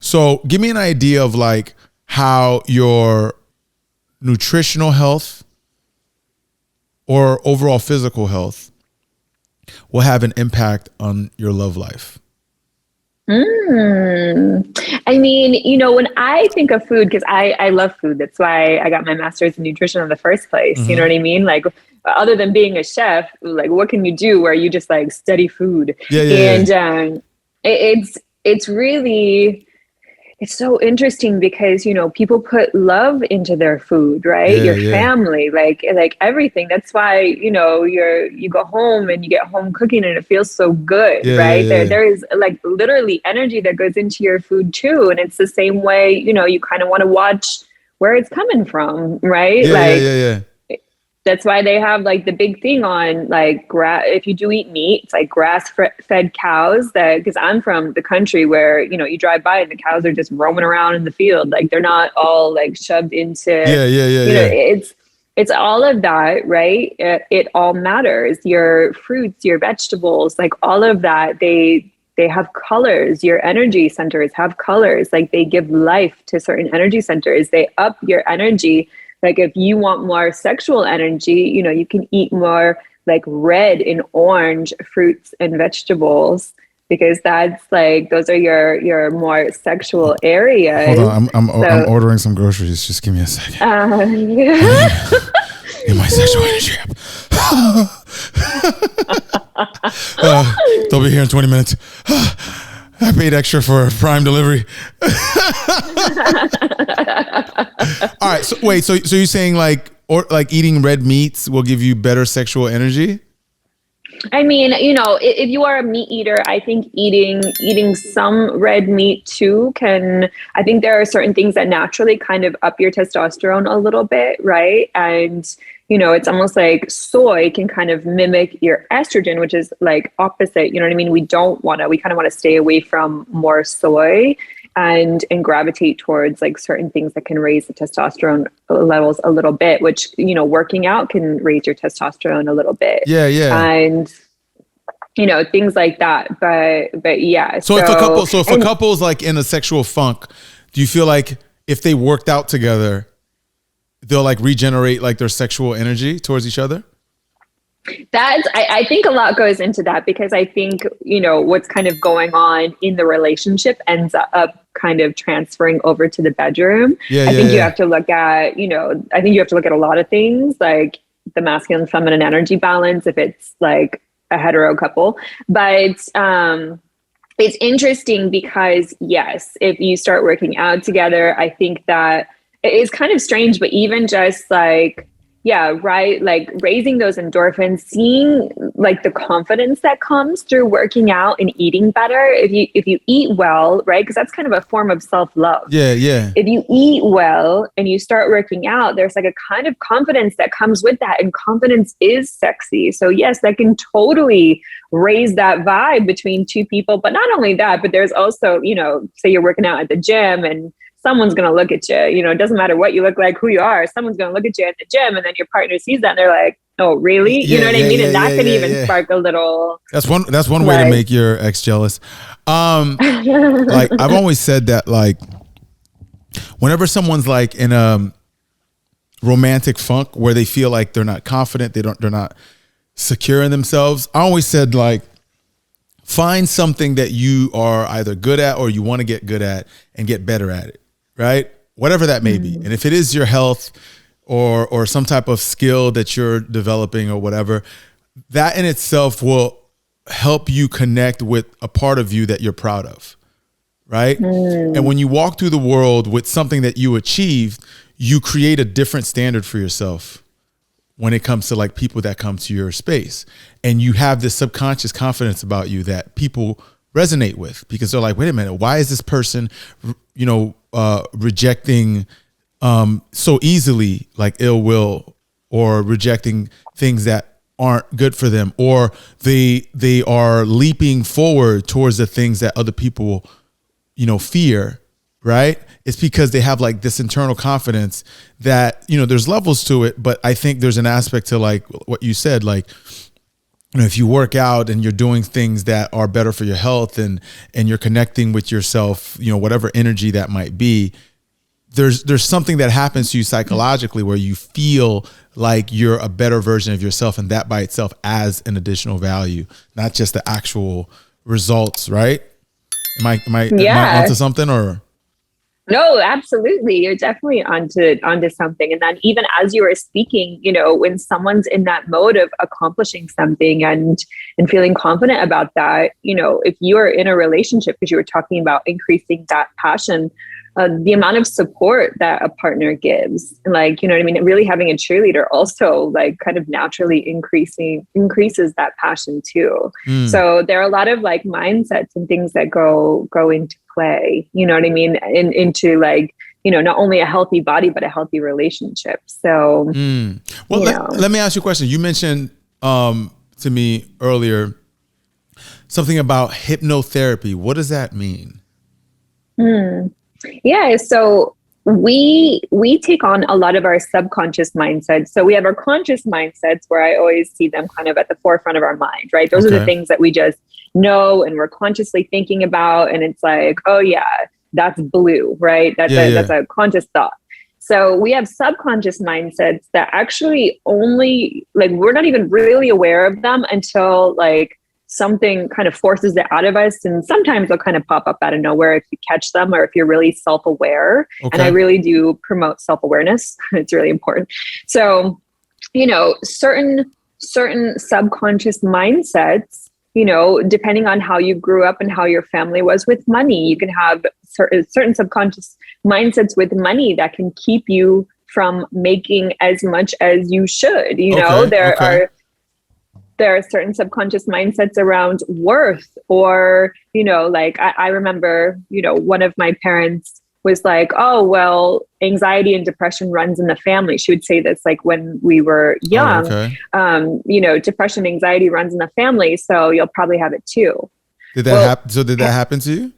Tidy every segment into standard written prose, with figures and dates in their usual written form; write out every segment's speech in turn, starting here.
So give me an idea of like how your nutritional health or overall physical health will have an impact on your love life. I mean, you know, when I think of food, because I love food, that's why I got my master's in nutrition in the first place. You know what I mean? Like, other than being a chef, like, what can you do where you just like study food? It's really, it's so interesting because, you know, people put love into their food, right? Your family, like everything. That's why, you know, you go home and you get home cooking and it feels so good, right? There is like literally energy that goes into your food too. And it's the same way, you know, you kind of want to watch where it's coming from, right? That's why they have like the big thing on like if you do eat meat, it's like grass-fed cows. That because I'm from the country where, you know, you drive by and the cows are just roaming around in the field, like they're not all like shoved into. You know, it's all of that, right? It all matters. Your fruits, your vegetables, like all of that. They have colors. Your energy centers have colors. Like they give life to certain energy centers. They up your energy. Like if you want more sexual energy, you know, you can eat more like red and orange fruits and vegetables because that's like, those are your more sexual areas. Hold on, I'm ordering some groceries. Just give me a second. Get my sexual energy up. They'll be here in 20 minutes. I paid extra for Prime delivery. All right. So wait. So you're saying like eating red meats will give you better sexual energy? I mean, you know, if you are a meat eater, I think eating some red meat too can. I think there are certain things that naturally kind of up your testosterone a little bit, right? And you know, it's almost like soy can kind of mimic your estrogen, which is like opposite. You know what I mean? We kind of want to stay away from more soy and gravitate towards like certain things that can raise the testosterone levels a little bit, which, you know, working out can raise your testosterone a little bit. And, you know, things like that. But yeah. So if a couple's like in a sexual funk, do you feel like if they worked out together, they'll like regenerate like their sexual energy towards each other? I think a lot goes into that because I think, you know, what's kind of going on in the relationship ends up kind of transferring over to the bedroom. I think you have to look at, you know, I think you have to look at a lot of things like the masculine feminine energy balance if it's like a hetero couple. But it's interesting because yes, if you start working out together, I think that it is kind of strange, but even just like, like raising those endorphins, seeing like the confidence that comes through working out and eating better. If you eat well, right? Because that's kind of a form of self-love. If you eat well and you start working out, there's like a kind of confidence that comes with that. And confidence is sexy. So yes, that can totally raise that vibe between two people. But not only that, but there's also, you know, say you're working out at the gym and someone's going to look at you, you know, it doesn't matter what you look like, who you are, someone's going to look at you at the gym and then your partner sees that and they're like, oh, really? You know what I mean? And that can even spark a little. That's one way to make your ex jealous. Like I've always said that like whenever someone's like in a romantic funk where they feel like they're not confident, they're not secure in themselves. I always said like, find something that you are either good at or you want to get good at and get better at it. Right? Whatever that may be. And if it is your health or some type of skill that you're developing or whatever, that in itself will help you connect with a part of you that you're proud of. Right? And when you walk through the world with something that you achieved, you create a different standard for yourself when it comes to like people that come to your space. And you have this subconscious confidence about you that people resonate with because they're like, wait a minute, why is this person, you know, rejecting so easily like ill will or rejecting things that aren't good for them, or they are leaping forward towards the things that other people, you know, fear, right? It's because they have like this internal confidence that, you know, there's levels to it, but I think there's an aspect to like what you said, like if you work out and you're doing things that are better for your health, and you're connecting with yourself, whatever energy that might be, there's something that happens to you psychologically where you feel like you're a better version of yourself, and that by itself adds an additional value, not just the actual results, right? Am I onto something, or? No, absolutely. You're definitely onto something. And then even as you were speaking, when someone's in that mode of accomplishing something and feeling confident about that, if you're in a relationship, because you were talking about increasing that passion, the amount of support that a partner gives, like, really having a cheerleader also like kind of naturally increases that passion too. So there are a lot of like mindsets and things that go into play, into like, not only a healthy body, but a healthy relationship. So, well, let me ask you a question. You mentioned to me earlier something about hypnotherapy. What does that mean? Yeah. So we take on a lot of our subconscious mindsets. So we have our conscious mindsets where I always see them kind of at the forefront of our mind, right? Those are the things that we just know and we're consciously thinking about. And it's like, oh yeah, that's blue, right? That's a conscious thought. So we have subconscious mindsets that actually only like, we're not even really aware of them until like something kind of forces it out of us. And sometimes they'll kind of pop up out of nowhere if you catch them or if you're really self-aware. Okay. And I really do promote self-awareness. It's really important. So, certain subconscious mindsets, depending on how you grew up and how your family was with money, you can have certain subconscious mindsets with money that can keep you from making as much as you should. There are certain subconscious mindsets around worth, or, like I remember, one of my parents was like, oh, well, anxiety and depression runs in the family. She would say this like when we were young, depression, anxiety runs in the family. So you'll probably have it too. Did that happen? So did that happen to you?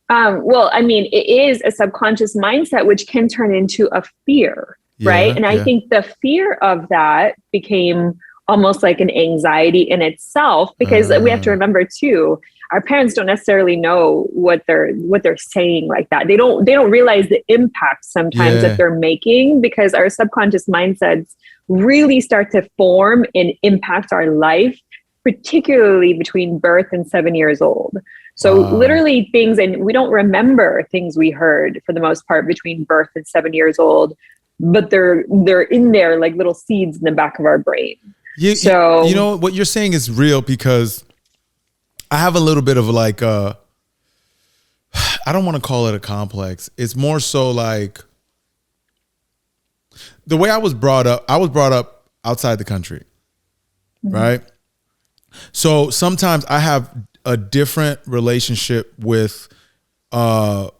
Well, I mean, it is a subconscious mindset, which can turn into a fear, right? And I think the fear of that became almost like an anxiety in itself, because we have to remember too, our parents don't necessarily know what they're saying like that. They don't realize the impact sometimes that they're making, because our subconscious mindsets really start to form and impact our life, particularly between birth and 7 years old. So literally things, and we don't remember things we heard for the most part between birth and 7 years old, but they're in there like little seeds in the back of our brain. What you're saying is real, because I have a little bit of like I don't want to call it a complex. It's more so like the way I was brought up outside the country, right? So sometimes I have a different relationship with like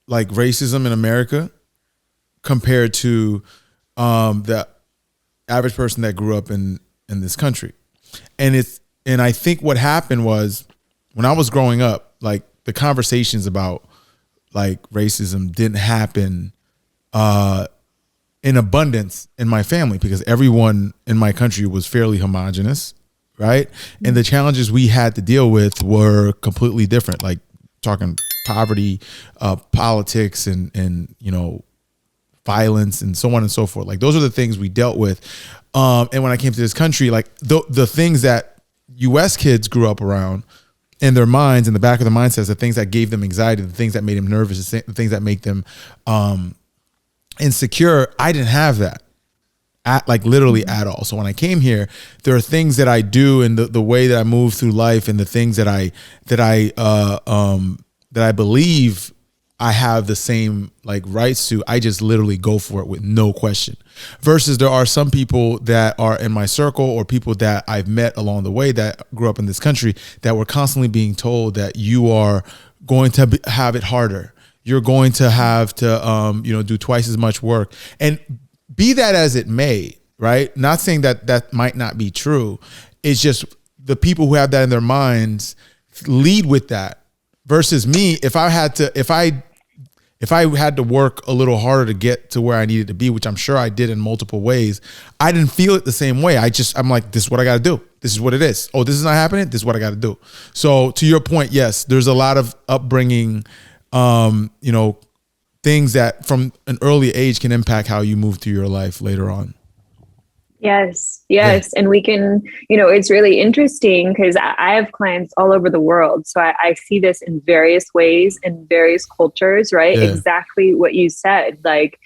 racism in America compared to the average person that grew up in this country. And I think what happened was, when I was growing up, like the conversations about like racism didn't happen in abundance in my family, because everyone in my country was fairly homogenous, right? And the challenges we had to deal with were completely different, like talking poverty, politics, and violence, and so on and so forth. Like those are the things we dealt with. And when I came to this country, like the things that US kids grew up around in their minds, in the back of their mindsets, the things that gave them anxiety, the things that made them nervous, the things that make them insecure, I didn't have that literally at all. So when I came here, there are things that I do, and the way that I move through life, and the things that I believe I have the same like rights to, I just literally go for it with no question. Versus there are some people that are in my circle, or people that I've met along the way that grew up in this country, that were constantly being told that you are going to have it harder. You're going to have to, do twice as much work. And be that as it may, right? Not saying that might not be true. It's just the people who have that in their minds lead with that. Versus me, if I if I had to work a little harder to get to where I needed to be, which I'm sure I did in multiple ways, I didn't feel it the same way. I'm like, this is what I got to do. This is what it is. Oh, this is not happening. This is what I got to do. So to your point, yes, there's a lot of upbringing, things that from an early age can impact how you move through your life later on. Yes. Yeah. And we can, it's really interesting because I have clients all over the world. So I see this in various ways in various cultures, right? Yeah. Exactly what you said. Like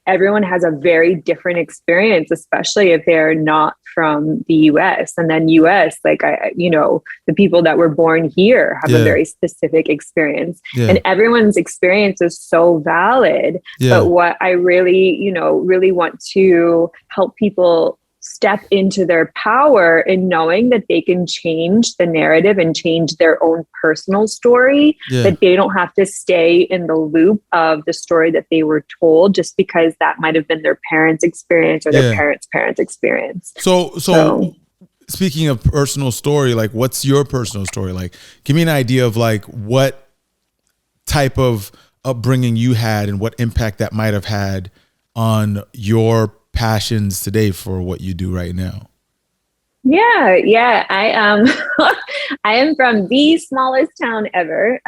everyone has a very different experience, especially if they're not from the US. And then US, like, the people that were born here have a very specific experience. And everyone's experience is so valid. But what I really, really want to help people step into their power in knowing that they can change the narrative and change their own personal story, that they don't have to stay in the loop of the story that they were told just because that might have been their parents' experience or their parents' experience. So speaking of personal story, like what's your personal story? Like, give me an idea of like what type of upbringing you had and what impact that might have had on your passions today for what you do right now. Yeah. I am from the smallest town ever.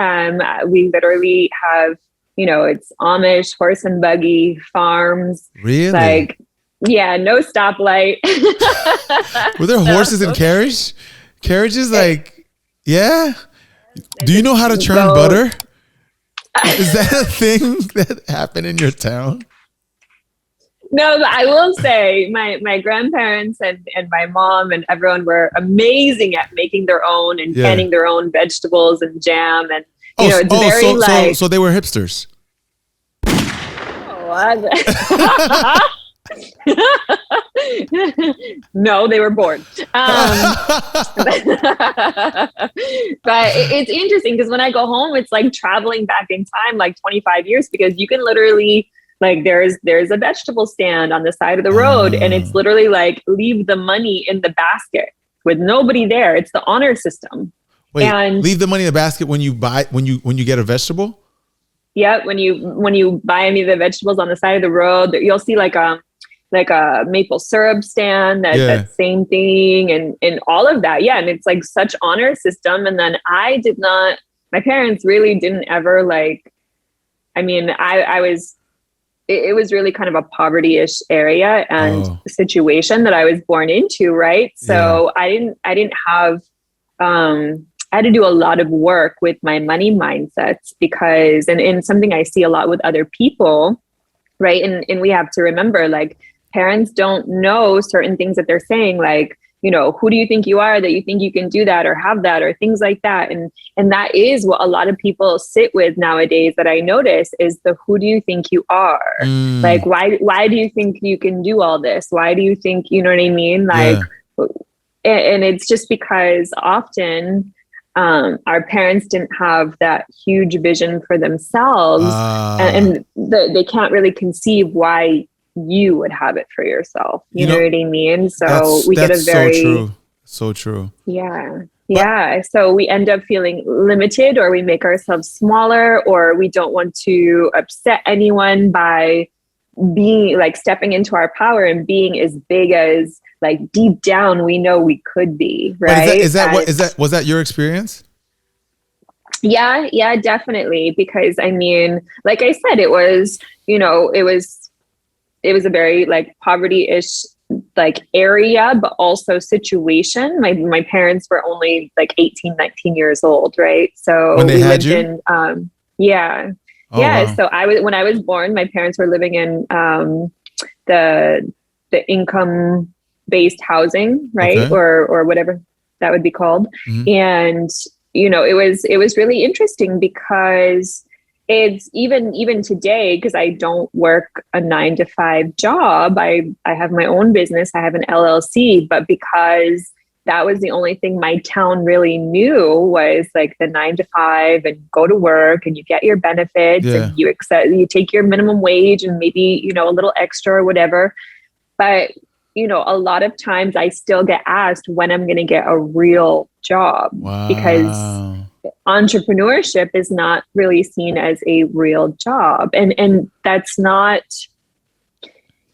We literally have, it's Amish, horse and buggy farms. Really? Like, no stoplight. Were there horses and carriages? Like, yeah. Do you know how to churn butter? Is that a thing that happened in your town? No, I will say my grandparents and my mom and everyone were amazing at making their own and canning their own vegetables and jam. And, so they were hipsters. No, they were bored. But it's interesting because when I go home, it's like traveling back in time, like 25 years, because you can literally, like, there's a vegetable stand on the side of the road, and it's literally like, leave the money in the basket with nobody there. It's the honor system. Wait, and leave the money in the basket when you get a vegetable? Yeah, when you buy any of the vegetables on the side of the road, you'll see like a maple syrup stand, that same thing, and all of that. Yeah, and it's like such honor system. And then my parents really didn't ever like. I mean, it was really kind of a poverty-ish area and situation that I was born into, right? So I didn't have, I had to do a lot of work with my money mindsets because, and something I see a lot with other people, right? And we have to remember, like, parents don't know certain things that they're saying, like, who do you think you are that you think you can do that or have that or things like that. And that is what a lot of people sit with nowadays that I notice is the, who do you think you are? Like, why do you think you can do all this? Why do you think, you know what I mean? Like, and it's just because often our parents didn't have that huge vision for themselves and they can't really conceive why you would have it for yourself. You know what I mean? So we get a very so true. Yeah. So we end up feeling limited, or we make ourselves smaller, or we don't want to upset anyone by being like stepping into our power and being as big as like deep down we know we could be, right? Was that your experience? Yeah, definitely. Because I mean, like I said, it was a very like poverty-ish like area, but also situation. My parents were only like 18, 19 years old, right? So when they had you? Wow. So when I was born, my parents were living in the income-based housing, right? Okay. Or whatever that would be called. Mm-hmm. And it was really interesting because it's even today, because I don't work a 9-to-5 job. I have my own business. I have an LLC, but because that was the only thing my town really knew was like the 9-to-5 and go to work and you get your benefits and you take your minimum wage and maybe, a little extra or whatever. But, a lot of times I still get asked when I'm going to get a real job. Wow. Because entrepreneurship is not really seen as a real job. And that's not,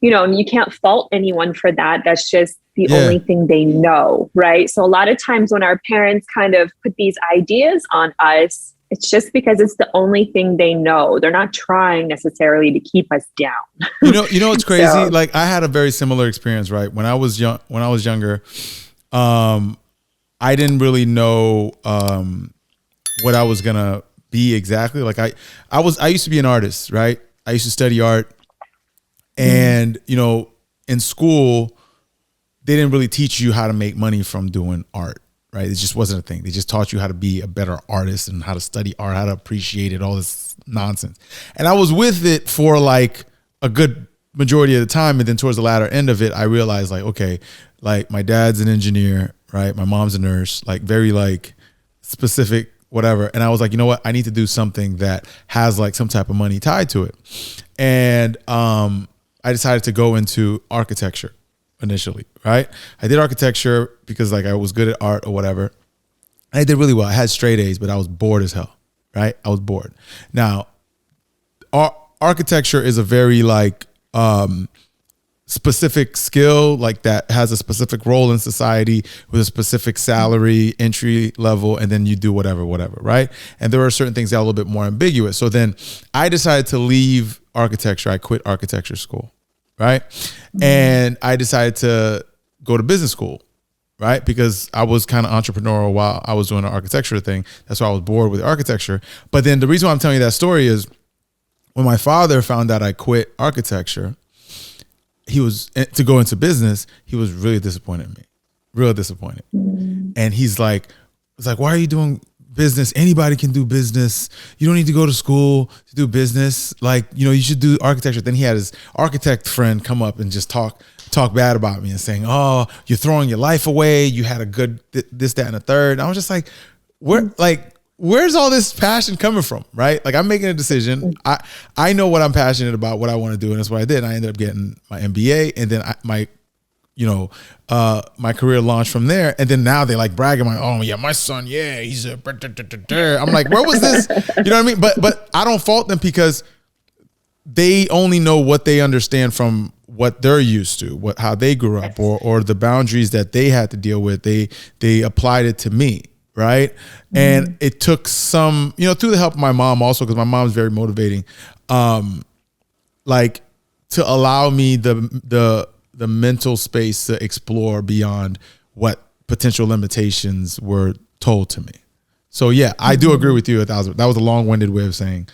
and you can't fault anyone for that. That's just the only thing they know, right? So a lot of times when our parents kind of put these ideas on us, it's just because it's the only thing they know. They're not trying necessarily to keep us down. It's crazy. So, like I had a very similar experience, right? When I was younger, I didn't really know what I was gonna be exactly. Like I used to be an artist, right? I used to study art, and in school, they didn't really teach you how to make money from doing art. Right. It just wasn't a thing. They just taught you how to be a better artist and how to study art, how to appreciate it, all this nonsense. And I was with it for like a good majority of the time. And then towards the latter end of it, I realized like, okay, like my dad's an engineer, right? My mom's a nurse, like very like specific, whatever. And I was like, you know what? I need to do something that has like some type of money tied to it. And I decided to go into architecture initially, right? I did architecture because like I was good at art or whatever. And I did really well. I had straight A's, but I was bored as hell, right? I was bored. Now, architecture is a very like specific skill, like that has a specific role in society with a specific salary, entry level, and then you do whatever, right? And there are certain things that are a little bit more ambiguous. So then I decided to leave architecture. I quit architecture school. Right. And I decided to go to business school, right? Because I was kind of entrepreneurial while I was doing the architecture thing. That's why I was bored with architecture. But then the reason why I'm telling you that story is when my father found out I quit architecture, he was to go into business. He was really disappointed in me, real disappointed. And he's like, why are you doing business? Anybody can do business. You don't need to go to school to do business. Like, you should do architecture. Then he had his architect friend come up and just talk bad about me and saying, oh, you're throwing your life away. You had a good this, that, and a third. And I was just like, where's all this passion coming from? Right? Like I'm making a decision. I know what I'm passionate about, what I want to do. And that's what I did. And I ended up getting my MBA and then my career launched from there. And then now they like bragging like, oh yeah, my son, yeah, he's a, I'm like, where was this? You know what I mean? But I don't fault them because they only know what they understand from what they're used to, how they grew up or the boundaries that they had to deal with. They applied it to me. Right. And it took some, through the help of my mom also, because my mom's very motivating, like to allow me the mental space to explore beyond what potential limitations were told to me. So yeah, I do agree with you 1,000. That was a long-winded way of saying,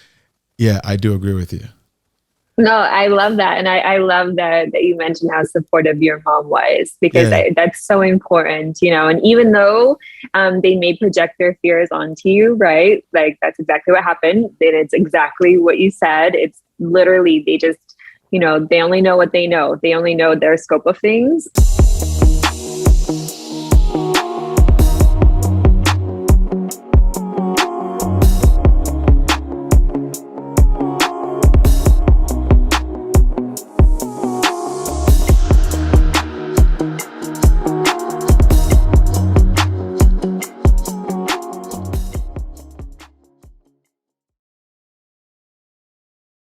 yeah, I do agree with you. No, I love that. And I love that you mentioned how supportive your mom was, because that's so important, and even though they may project their fears onto you, right? Like that's exactly what happened. And it's exactly what you said. It's literally, they just, they only know what they know. They only know their scope of things.